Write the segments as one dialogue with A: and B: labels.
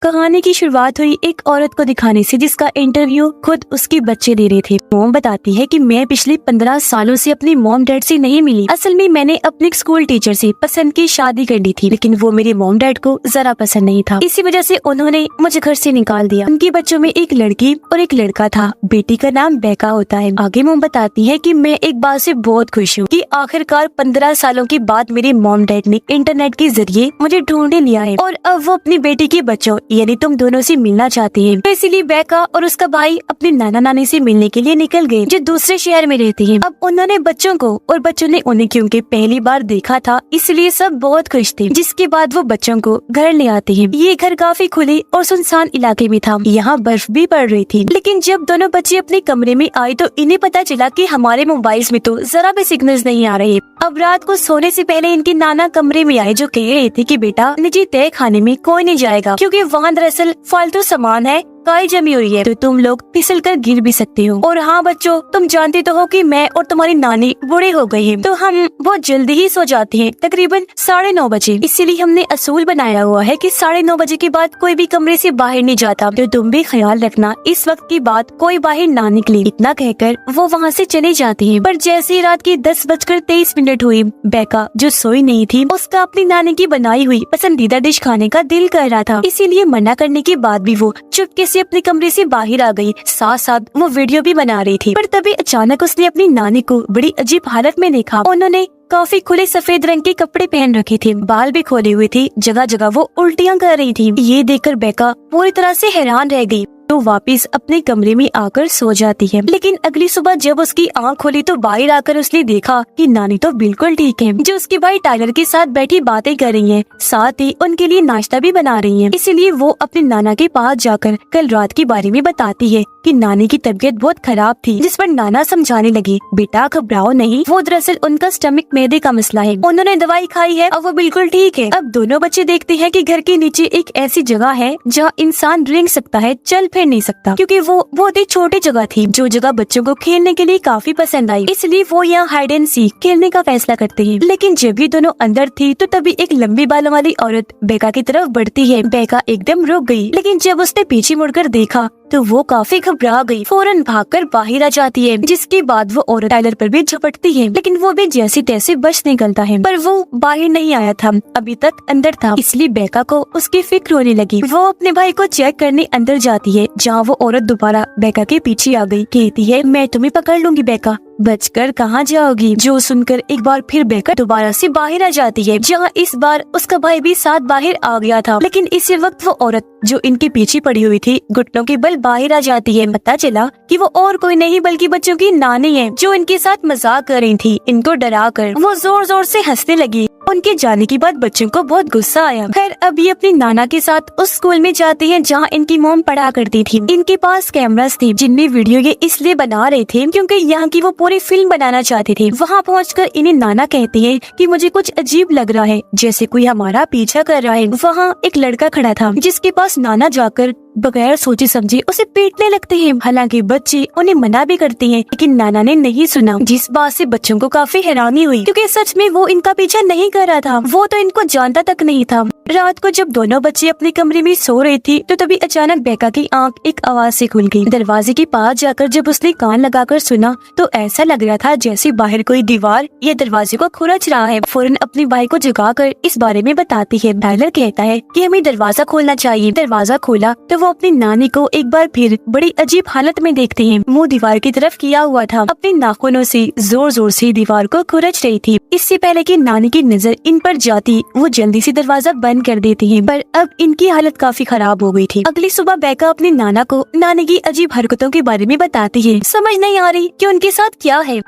A: कहानी की शुरुआत हुई एक औरत को दिखाने से जिसका इंटरव्यू खुद उसके बच्चे दे रहे थे। मॉम बताती है कि मैं पिछले 15 सालों से अपनी मॉम डैड से नहीं मिली। असल में मैंने अपने स्कूल टीचर से पसंद की शादी कर ली थी, लेकिन वो मेरे मॉम डैड को जरा पसंद नहीं था। इसी वजह से उन्होंने मुझे घर से निकाल दिया। उनके बच्चों में एक लड़की और एक लड़का था। बेटी का नाम बेका होता है। आगे मॉम बताती है कि मैं एक बात से बहुत खुश हूँ कि आखिरकार 15 सालों के बाद मेरे मॉम डैड ने इंटरनेट के जरिए मुझे ढूंढ लिया है और अब वो अपनी बेटी के बच्चों यानी तुम दोनों से मिलना चाहती हैं। तो इसीलिए बेका और उसका भाई अपने नाना नानी से मिलने के लिए निकल गए, जो दूसरे शहर में रहते हैं। अब उन्होंने बच्चों को और बच्चों ने उन्हें क्योंकि पहली बार देखा था, इसलिए सब बहुत खुश थे। जिसके बाद वो बच्चों को घर ले आते हैं। ये घर काफी खुले और सुनसान इलाके में था। यहाँ बर्फ भी पड़ रही थी। लेकिन जब दोनों बच्चे अपने कमरे में आए तो इन्हें पता चला कि हमारे मोबाइल्स में तो जरा भी सिग्नल्स नहीं आ रहे। अब रात को सोने से पहले इनके नाना कमरे में आए, जो कह रहे थे कि बेटा निजी तय खाने में कोई नहीं जाएगा क्योंकि वहाँ दरअसल फालतू सामान है, काई जमी हुई है, तो तुम लोग फिसल कर गिर भी सकते हो। और हाँ बच्चों, तुम जानते तो हो कि मैं और तुम्हारी नानी बूढ़े हो गए हैं, तो हम बहुत जल्दी ही सो जाते हैं, तकरीबन 9:30 बजे। इसीलिए हमने असूल बनाया हुआ है कि 9:30 बजे के बाद कोई भी कमरे से बाहर नहीं जाता। तो तुम भी ख्याल रखना इस वक्त की बात कोई बाहर ना निकले। इतना कहकर वो वहाँ से चले जाते हैं। पर जैसे ही रात की 10:23 हुई, बेका जो सोई नहीं थी, उसका अपनी नानी की बनाई हुई पसंदीदा डिश खाने का दिल कर रहा था। इसीलिए मना करने के बाद भी वो चुपके से अपने कमरे से बाहर आ गई। साथ साथ वो वीडियो भी बना रही थी। पर तभी अचानक उसने अपनी नानी को बड़ी अजीब हालत में देखा। उन्होंने काफी खुले सफेद रंग के कपड़े पहन रखे थे, बाल भी खोले हुए थे, जगह जगह वो उल्टियां कर रही थी। ये देखकर बेका पूरी तरह से हैरान रह गई। तो वापस अपने कमरे में आकर सो जाती है। लेकिन अगली सुबह जब उसकी आंख खोली तो बाहर आकर उसने देखा कि नानी तो बिल्कुल ठीक है, जो उसके भाई टाइलर के साथ बैठी बातें कर रही हैं, साथ ही उनके लिए नाश्ता भी बना रही हैं। इसीलिए वो अपने नाना के पास जाकर कल रात के बारे में बताती है कि नानी की तबीयत बहुत खराब थी। जिस पर नाना समझाने लगे, बेटा घबराओ नहीं, वो दरअसल उनका स्टमक मैदे का मसला है, उन्होंने दवाई खाई है और वो बिल्कुल ठीक है। अब दोनों बच्चे देखते हैं कि घर के नीचे एक ऐसी जगह है जहाँ इंसान रेंग सकता है, चल फिर नहीं सकता, क्योंकि वो बहुत ही छोटी जगह थी, जो जगह बच्चों को खेलने के लिए काफी पसंद आई। इसलिए वो यहाँ हाइड एंड सीक खेलने का फैसला करते हैं। लेकिन जब ये दोनों अंदर थी तो तभी एक लंबी बालों वाली औरत बेका की तरफ बढ़ती है। बेका एकदम रुक गई, लेकिन जब उसने पीछे मुड़कर देखा तो वो काफी घबरा गई, फौरन भागकर बाहर आ जाती है। जिसके बाद वो औरत टाइलर पर भी झपटती है, लेकिन वो भी जैसे तैसे बच निकलता है। पर वो बाहर नहीं आया था, अभी तक अंदर था। इसलिए बेका को उसकी फिक्र होने लगी। वो अपने भाई को चेक करने अंदर जाती है, जहाँ वो औरत दोबारा बेका के पीछे आ गई। कहती है, मैं तुम्हें पकड़ लूंगी बेका, बचकर कहाँ जाओगी। जो सुनकर एक बार फिर बेका दोबारा से बाहर आ जाती है, जहाँ इस बार उसका भाई भी साथ बाहर आ गया था। लेकिन इसी वक्त वो औरत जो इनके पीछे पड़ी हुई थी, घुटनों के बल बाहर आ जाती है। पता चला कि वो और कोई नहीं बल्कि बच्चों की नानी है, जो इनके साथ मजाक कर रही थी। इनको डरा कर वो जोर जोर से हंसने लगी। उनके जाने के बाद बच्चों को बहुत गुस्सा आया। खैर अब ये अपनी नाना के साथ उस स्कूल में जाते हैं जहाँ इनकी मॉम पढ़ा करती थी। इनके पास कैमरास थे, जिनमें वीडियो ये इसलिए बना रहे थे क्योंकि यहाँ की वो पूरी फिल्म बनाना चाहते थे। वहाँ पहुंचकर इन्हें नाना कहते हैं कि मुझे कुछ अजीब लग रहा है, जैसे कोई हमारा पीछा कर रहा है। वहाँ एक लड़का खड़ा था, जिसके पास नाना जाकर बगैर सोचे समझे उसे पीटने लगते हैं। हालांकि बच्चे उन्हें मना भी करते हैं, लेकिन नाना ने नहीं सुना। जिस बात से बच्चों को काफी हैरानी हुई, क्योंकि सच में वो इनका पीछा नहीं कर रहा था, वो तो इनको जानता तक नहीं था। रात को जब दोनों बच्चे अपने कमरे में सो रहे थे तो तभी अचानक बेका की आंख एक आवाज से खुल गई। दरवाजे के पास जाकर जब उसने कान लगाकर सुना तो ऐसा लग रहा था जैसे बाहर कोई दीवार या दरवाजे को खुरच रहा है। फौरन अपने भाई को जगाकर इस बारे में बताती है। टाइलर कहता है कि हमें दरवाजा खोलना चाहिए। दरवाजा खोला तो वो अपनी नानी को एक बार फिर बड़ी अजीब हालत में देखते हैं। मुंह दीवार की तरफ किया हुआ था, अपने नाखूनों से जोर जोर से दीवार को खुरच रही थी। इससे पहले कि नानी की नजर इन पर जाती, वो जल्दी से दरवाजा बंद कर देती हैं। पर अब इनकी हालत काफी खराब हो गई थी। अगली सुबह बेका अपनी नाना को नानी की अजीब हरकतों के बारे में बताती है। समझ नहीं आ रही कि उनके साथ क्या है।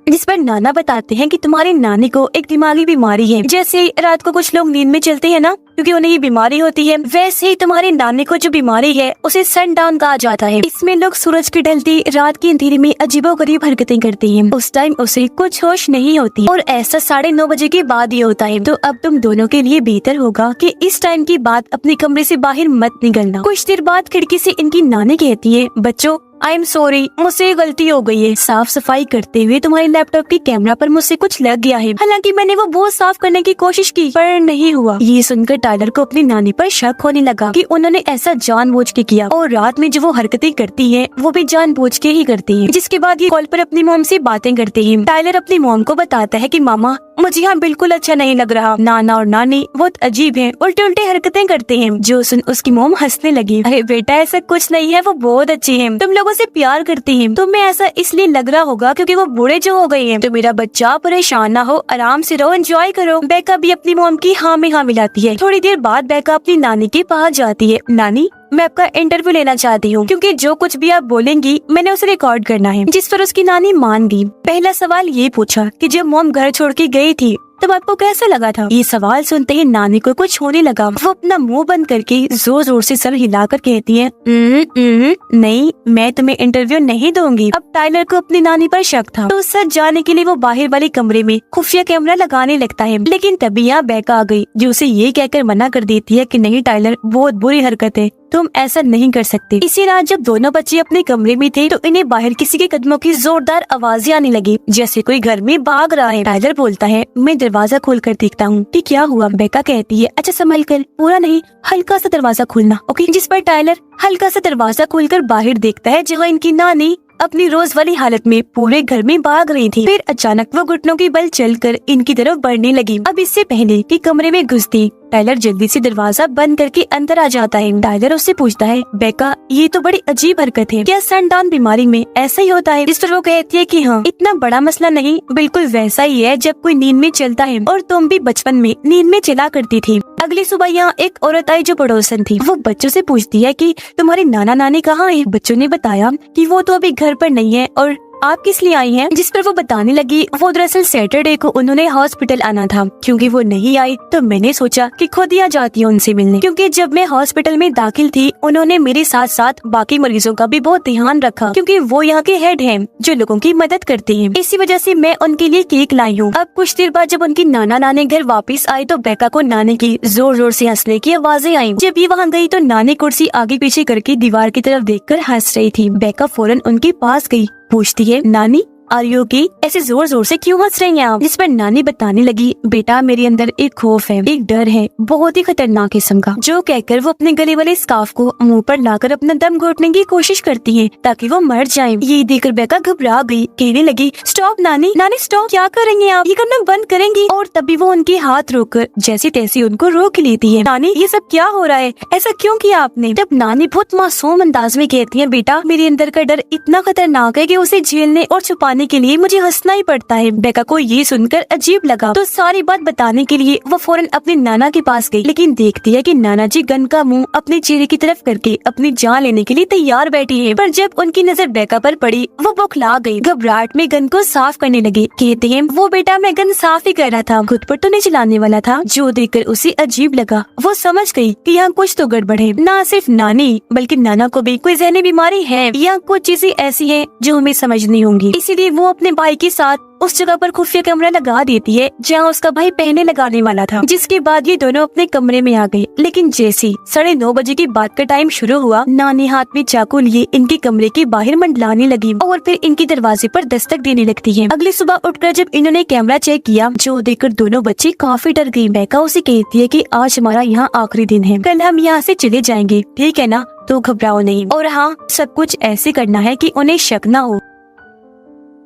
A: जिस पर नाना बताते हैं कि तुम्हारी नानी को एक दिमागी बीमारी है। जैसे रात को कुछ लोग नींद में चलते हैं ना, क्योंकि उन्हें ये बीमारी होती है, वैसे ही तुम्हारी नानी को जो बीमारी है उसे सनडाउन कहा जाता है। इसमें लोग सूरज की ढलती रात की अंधेरे में अजीबोगरीब हरकतें करते हैं। उस टाइम उसे कुछ होश नहीं होती और ऐसा 9:30 बजे के बाद ये होता है। तो अब तुम दोनों के लिए बेहतर होगा कि इस टाइम की बात अपने कमरे से बाहर मत निकलना। कुछ देर बाद खिड़की से इनकी नानी कहती है, बच्चों आई एम सॉरी, मुझसे गलती हो गई है। साफ सफाई करते हुए तुम्हारे लैपटॉप की कैमरा पर मुझसे कुछ लग गया है। हालांकि मैंने वो बहुत साफ करने की कोशिश की पर नहीं हुआ। ये सुनकर टाइलर को अपनी नानी पर शक होने लगा कि उन्होंने ऐसा जानबूझ के किया और रात में जो वो हरकतें करती है वो भी जानबूझ के ही करती है। जिसके बाद ये कॉल पर अपनी मॉम से बातें करते हैं। टाइलर अपनी मॉम को बताता है कि मामा मुझे यहाँ बिल्कुल अच्छा नहीं लग रहा। नाना और नानी बहुत अजीब हैं, उल्टे उल्टे हरकतें करते हैं। जो सुन उसकी मॉम हंसने लगी। अरे बेटा ऐसा कुछ नहीं है, वो बहुत अच्छी हैं, तुम लोगों से प्यार करती हैं। तुम्हें ऐसा इसलिए लग रहा होगा क्योंकि वो बूढ़े जो हो गए हैं। तो मेरा बच्चा परेशान ना हो, आराम से रहो, एंजॉय करो। बेका भी अपनी मॉम की हाँ में हाँ मिलाती है। थोड़ी देर बाद बेका अपनी नानी के पास जाती है। नानी मैं आपका इंटरव्यू लेना चाहती हूँ क्योंकि जो कुछ भी आप बोलेंगी मैंने उसे रिकॉर्ड करना है। जिस पर उसकी नानी मान गई। पहला सवाल ये पूछा कि जब मॉम घर छोड़ के गई थी तब आपको कैसा लगा था? ये सवाल सुनते ही नानी को कुछ होने लगा। वो अपना मुंह बंद करके जोर जोर से सर हिलाकर कहती है नहीं, मैं तुम्हें इंटरव्यू नहीं दूंगी। अब टाइलर को अपनी नानी पर शक था तो सच जाने के लिए वो बाहर वाले कमरे में खुफिया कैमरा लगाने लगता है। लेकिन तभी यहाँ बेका आ गई जो उसे ये कहकर मना कर देती है कि नहीं टाइलर, बहुत बुरी हरकत है, तुम ऐसा नहीं कर सकते। इसी रात जब दोनों बच्चे अपने कमरे में थे तो इन्हें बाहर किसी के कदमों की जोरदार आवाजें आने लगी जैसे कोई घर में भाग रहा है। टाइलर बोलता है मैं दरवाजा खोलकर देखता हूँ कि क्या हुआ। बेका कहती है अच्छा संभल कर, पूरा नहीं, हल्का सा दरवाजा खोलना, ओके। जिस पर टाइलर हल्का सा दरवाजा खोलकर बाहर देखता है जहाँ इनकी नानी अपनी रोज वाली हालत में पूरे घर में भाग रही थी। फिर अचानक वो घुटनों की बल चलकर इनकी तरफ बढ़ने लगी। अब इससे पहले कि कमरे में घुसती टाइलर जल्दी से दरवाजा बंद करके अंदर आ जाता है। टाइलर उससे पूछता है बेका ये तो बड़ी अजीब हरकत है, क्या सनडाउन बीमारी में ऐसा ही होता है? इस पर वो कहती है कि हाँ, इतना बड़ा मसला नहीं, बिल्कुल वैसा ही है जब कोई नींद में चलता है और तुम भी बचपन में नींद में चला करती थी। अगली सुबह यहाँ एक औरत आई जो पड़ोसन थी। वो बच्चों से पूछती है कि तुम्हारे नाना नानी कहाँ है? बच्चों ने बताया कि वो तो अभी घर पर नहीं है और आप किस लिए आई हैं? जिस पर वो बताने लगी वो दरअसल सैटरडे को उन्होंने हॉस्पिटल आना था। क्योंकि वो नहीं आई तो मैंने सोचा कि खुद ही आ जाती हूँ उनसे मिलने। क्योंकि जब मैं हॉस्पिटल में दाखिल थी उन्होंने मेरे साथ साथ बाकी मरीजों का भी बहुत ध्यान रखा क्योंकि वो यहाँ के हेड हैं जो लोगों की मदद करते हैं। इसी वजह से मैं उनके लिए केक लाई हूँ। अब कुछ देर बाद जब उनकी नाना नानी घर वापस आए तो बेका को नानी की जोर जोर से हंसने की आवाजें आई। जब ये वहाँ गई तो नानी कुर्सी आगे पीछे करके दीवार की तरफ देखकर हंस रही थी। बेका फौरन उनके पास गई, पूछती है नानी आर यू ओके? ऐसे जोर जोर से क्यों हंस रही हैं आप? जिस पर नानी बताने लगी बेटा मेरे अंदर एक खौफ है, एक डर है, बहुत ही खतरनाक किस्म का। जो कहकर वो अपने गले वाले स्कार्फ को मुंह पर लाकर अपना दम घोटने की कोशिश करती है ताकि वो मर जाए। ये देखकर बेका घबरा गई, कहने लगी स्टॉप नानी, नानी स्टॉप, क्या करेंगे आप? ये करना बंद करेंगी? और तभी वो उनके हाथ रोककर जैसे तैसे उनको रोक लेती है। नानी ये सब क्या हो रहा है, ऐसा क्यों किया आपने? तब नानी बहुत मासूम अंदाज में कहती है बेटा मेरे अंदर का डर इतना खतरनाक है कि उसे झेलने और छुपाने के लिए मुझे हंसना ही पड़ता है। बेका को ये सुनकर अजीब लगा तो सारी बात बताने के लिए वो फौरन अपने नाना के पास गई। लेकिन देखती है कि नाना जी गन का मुंह अपने चेहरे की तरफ करके अपनी जान लेने के लिए तैयार बैठी है। पर जब उनकी नजर बेका पर पड़ी वो बौखला गई, घबराहट में गन को साफ करने लगी। कहते हैं वो बेटा मैं गन साफ ही कर रहा था, खुद पर तो नहीं चलाने वाला था। जो देखकर उसे अजीब लगा। वो समझ गई कि यहाँ कुछ तो गड़बड़ है। न सिर्फ नानी बल्कि नाना को भी कोई जहनी बीमारी है या कुछ चीजें ऐसी है जो हमें समझनी होंगी। इसीलिए वो अपने भाई के साथ उस जगह पर खुफिया कैमरा लगा देती है जहाँ उसका भाई पहले लगाने वाला था। जिसके बाद ये दोनों अपने कमरे में आ गए। लेकिन जैसे 9:30 बजे की बात का टाइम शुरू हुआ नानी हाथ में चाकू लिए इनके कमरे के बाहर मंडलाने लगी और फिर इनके दरवाजे पर दस्तक देने लगती है। अगली सुबह उठकर जब इन्होंने कैमरा चेक किया जो देखकर दोनों बच्चे काफी डर गयी। बेका उसे कहती है कि आज हमारा यहाँ आखिरी दिन है, कल हम यहाँ से चले जाएंगे, ठीक है ना? तो घबराओ नहीं और हाँ सब कुछ ऐसे करना है कि उन्हें शक न हो।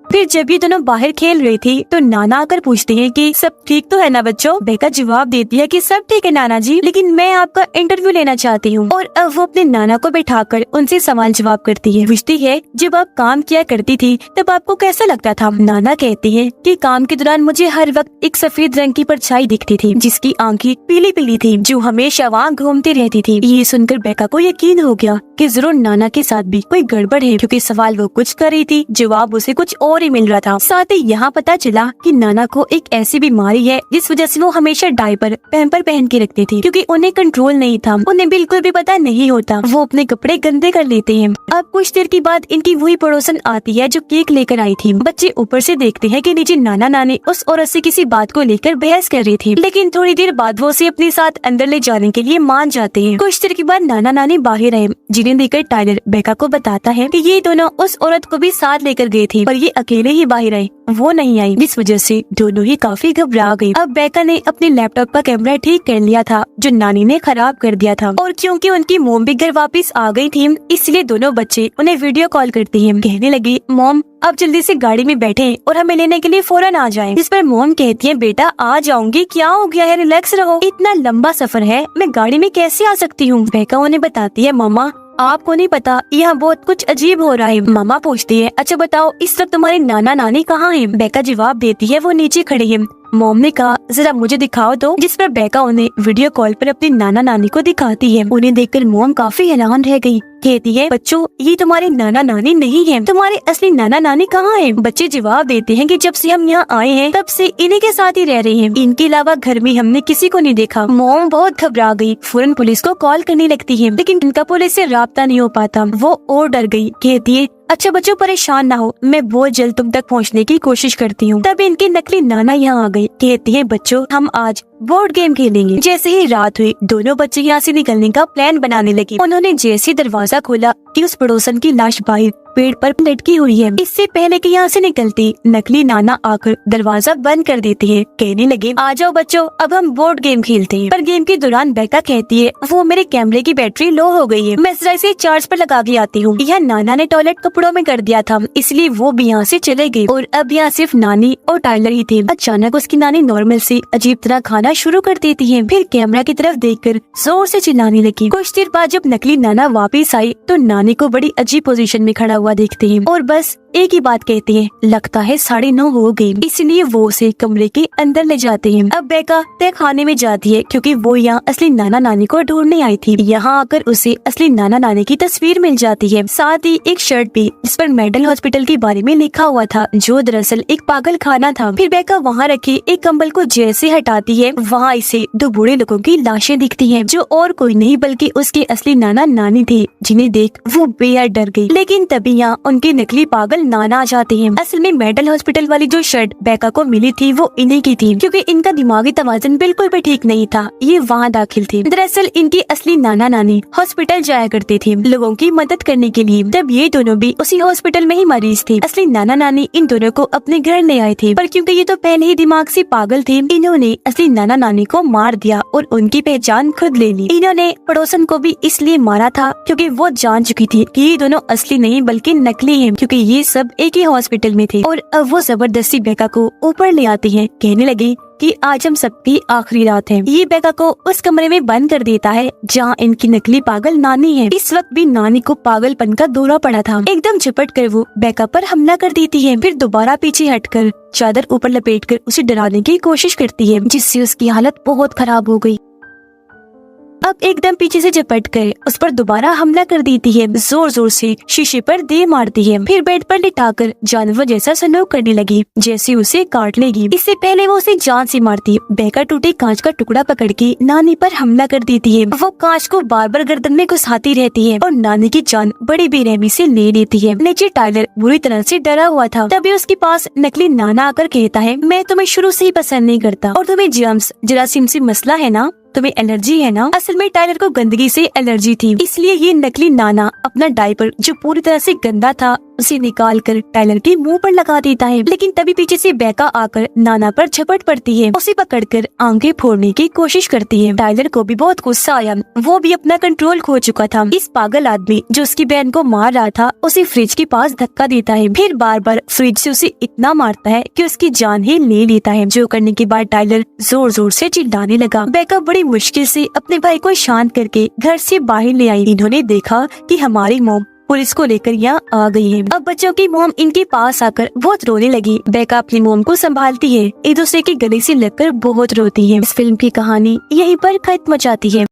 A: फिर जब ये दोनों बाहर खेल रही थी तो नाना आकर पूछते हैं कि सब ठीक तो है ना बच्चों? बेका जवाब देती है कि सब ठीक है नाना जी, लेकिन मैं आपका इंटरव्यू लेना चाहती हूँ। और अब वो अपने नाना को बैठाकर उनसे सवाल जवाब करती है। पूछती है जब आप काम किया करती थी तब आपको कैसा लगता था? नाना कहती है कि काम के दौरान मुझे हर वक्त एक सफेद रंग की परछाई दिखती थी जिसकी आंखें पीली पीली थी जो हमेशा वहाँ घूमती रहती थी। ये सुनकर बेका को यकीन हो गया कि जरूर नाना के साथ भी कोई गड़बड़ है क्योंकि सवाल वो कुछ कर रही थी, जवाब उसे कुछ और नहीं मिल रहा था। साथ ही यहाँ पता चला कि नाना को एक ऐसी बीमारी है जिस वजह से वो हमेशा डायपर पैम्पर पहन के रखते थे, क्योंकि उन्हें कंट्रोल नहीं था। उन्हें बिल्कुल भी पता नहीं होता, वो अपने कपड़े गंदे कर लेते हैं। अब कुछ देर के बाद इनकी वही पड़ोसन आती है जो केक लेकर आई थी। बच्चे ऊपर से देखते हैं कि नीचे नाना नानी उस औरत से किसी बात को लेकर बहस कर रही थी, लेकिन थोड़ी देर बाद वो उसे अपने साथ अंदर ले जाने के लिए मान जाते हैं। कुछ देर के बाद नाना नानी बाहर आए, जिन्हें देखकर टाइलर बेका को बताता है कि ये दोनों उस औरत को भी साथ लेकर गए थे, पर ये अकेले ही बाहर आए, वो नहीं आई, जिस वजह से दोनों ही काफी घबरा गई। अब बेका ने अपने लैपटॉप का कैमरा ठीक कर लिया था जो नानी ने खराब कर दिया था, और क्योंकि उनकी मोम भी घर वापस आ गई थी, इसलिए दोनों बच्चे उन्हें वीडियो कॉल करती हैं। कहने लगी, मॉम अब जल्दी से गाड़ी में बैठे और हमें लेने के लिए फौरन आ जाएं। जिस पर मोम कहती है, बेटा आ जाऊंगी, क्या हो गया है, रिलैक्स रहो, इतना लंबा सफर है, मैं गाड़ी में कैसे आ सकती हूँ। बेका उन्हें बताती है, मामा आपको नहीं पता यहाँ बहुत कुछ अजीब हो रहा है। मामा पूछती है, अच्छा बताओ इस वक्त तुम्हारे नाना नानी कहाँ हैं? बेका जवाब देती है, वो नीचे खड़ी है। मॉम ने कहा, जरा मुझे दिखाओ दो। जिस पर बेका उन्हें वीडियो कॉल पर अपनी नाना नानी को दिखाती है। उन्हें देखकर मॉम काफी हैरान रह गई। कहती है, बच्चों ये तुम्हारे नाना नानी नहीं है, तुम्हारे असली नाना नानी कहाँ हैं? बच्चे जवाब देते हैं कि जब से हम यहाँ आए हैं तब से इन्हीं के साथ ही रह रहे हैं, इनके अलावा घर में हमने किसी को नहीं देखा। मॉम बहुत घबरा गई, फौरन पुलिस को कॉल करने लगती है, लेकिन इनका पुलिस से राब्ता नहीं हो पाता। वो और डर गई। कहती है, अच्छा बच्चों परेशान ना हो, मैं बहुत जल्द तुम तक पहुंचने की कोशिश करती हूँ। तब इनकी नकली नाना यहाँ आ गई। कहती है, बच्चों हम आज बोर्ड गेम खेलेंगे। जैसे ही रात हुई, दोनों बच्चे यहाँ से निकलने का प्लान बनाने लगे। उन्होंने जैसे दरवाजा खोला कि उस पड़ोसन की लाश बाहर पेड़ पर लटकी हुई है। इससे पहले कि यहाँ से निकलती, नकली नाना आकर दरवाजा बंद कर देते हैं। कहने लगे, आ जाओ बच्चों अब हम बोर्ड गेम खेलते हैं। पर गेम के दौरान बेका कहती है, वो मेरे कैमरे की बैटरी लो हो गई है, मैं जरा इसे चार्ज पर लगा के आती हूँ। यह नाना ने टॉयलेट कपड़ों में कर दिया था, इसलिए वो भी यहाँ से चले गए और अब यहाँ सिर्फ नानी और टाइलर ही थे। अचानक उसकी नानी नॉर्मल से अजीब तरह खाना शुरू कर देती है, फिर कैमरा की तरफ देखकर जोर से चिल्लाने लगी। कुछ देर बाद जब नकली नाना वापस आई तो नानी को बड़ी अजीब पोजीशन में खड़ा हुआ देखते हैं और बस एक ही बात कहते हैं, लगता है 9:30 हो गई, इसलिए वो उसे कमरे के अंदर ले जाते हैं। अब बेका तय खाने में जाती है क्योंकि वो यहाँ असली नाना नानी को ढूंढने आई थी। यहाँ आकर उसे असली नाना नानी की तस्वीर मिल जाती है, साथ ही एक शर्ट भी जिस पर मेडल हॉस्पिटल के बारे में लिखा हुआ था, जो दरअसल एक पागल खाना था। फिर बेका वहाँ रखे एक कंबल को जैसे हटाती है, वहाँ इसे 2 बूढ़े लोगों की लाशें दिखती है, जो और कोई नहीं बल्कि उसके असली नाना नानी थे, जिन्हें देख वो बेहद डर गई। लेकिन तभी यहाँ उनके नकली पागल नाना आ जाते हैं। असल में मेडल हॉस्पिटल वाली जो शर्ट बेका को मिली थी वो इन्हीं की थी, क्योंकि इनका दिमागी तवाज़ुन बिल्कुल भी ठीक नहीं था, ये वहाँ दाखिल थे। दरअसल इनकी असली नाना नानी हॉस्पिटल जाया करते थे लोगों की मदद करने के लिए, तब ये दोनों भी उसी हॉस्पिटल में ही मरीज थे। असली नाना नानी इन दोनों को अपने घर ले आए थे, पर क्योंकि ये तो पहले ही दिमाग से पागल थे, इन्होंने असली नाना नानी को मार दिया और उनकी पहचान खुद ले ली। इन्होंने पड़ोसन को भी इसलिए मारा था क्योंकि वो जान चुकी थी कि ये दोनों असली नहीं बल्कि नकली हैं, क्योंकि ये सब एक ही हॉस्पिटल में थे। और अब वो जबरदस्ती बेका को ऊपर ले आती हैं। कहने लगी कि आज हम सबकी आखिरी रात है। ये बेका को उस कमरे में बंद कर देता है जहाँ इनकी नकली पागल नानी है। इस वक्त भी नानी को पागलपन का दौरा पड़ा था। एकदम झपट कर वो बेका पर हमला कर देती है, फिर दोबारा पीछे हटकर चादर ऊपर लपेटकर उसे डराने की कोशिश करती है, जिससे उसकी हालत बहुत खराब हो गई। अब एकदम पीछे से झपट कर उस पर दोबारा हमला कर देती है, जोर जोर से शीशे पर दे मारती है, फिर बेड पर लिटाकर जानवर जैसा सलूक करने लगी, जैसे उसे काट लेगी। इससे पहले वो उसे जान से मारती, बेका टूटे कांच का टुकड़ा पकड़ के नानी पर हमला कर देती है। वो कांच को बार बार गर्दन में घुसाती रहती है और नानी की जान बड़ी बेरहमी से ले लेती है। नीचे टाइलर बुरी तरह से डरा हुआ था, तभी उसके पास नकली नाना आकर कहता है, मैं तुम्हें शुरू से ही पसंद नहीं करता और तुम्हें जर्म्स जरासीम से मसला है ना, तुम्हें एलर्जी है ना। असल में टाइलर को गंदगी से एलर्जी थी, इसलिए ये नकली नाना अपना डायपर जो पूरी तरह से गंदा था उसे निकाल कर टाइलर के मुंह पर लगा देता है। लेकिन तभी पीछे से बेका आकर नाना पर झपट पड़ती है, उसे पकड़कर आंखें फोड़ने की कोशिश करती है। टाइलर को भी बहुत गुस्सा आया, वो भी अपना कंट्रोल खो चुका था। इस पागल आदमी जो उसकी बहन को मार रहा था उसे फ्रिज के पास धक्का देता है, फिर बार बार फ्रिज से उसे इतना मारता है कि उसकी जान ही ले लेता है, जो करने के बाद टाइलर जोर जोर से चिल्लाने लगा। बेका बड़ी मुश्किल से अपने भाई को शांत करके घर से बाहर ले आई। इन्होंने देखा कि हमारी मॉम पुलिस को लेकर यहाँ आ गई है। अब बच्चों की मॉम इनके पास आकर बहुत रोने लगी। बेका अपनी मॉम को संभालती है, एक दूसरे के गले से लगकर बहुत रोती है। इस फिल्म की कहानी यहीं पर खत्म हो जाती है।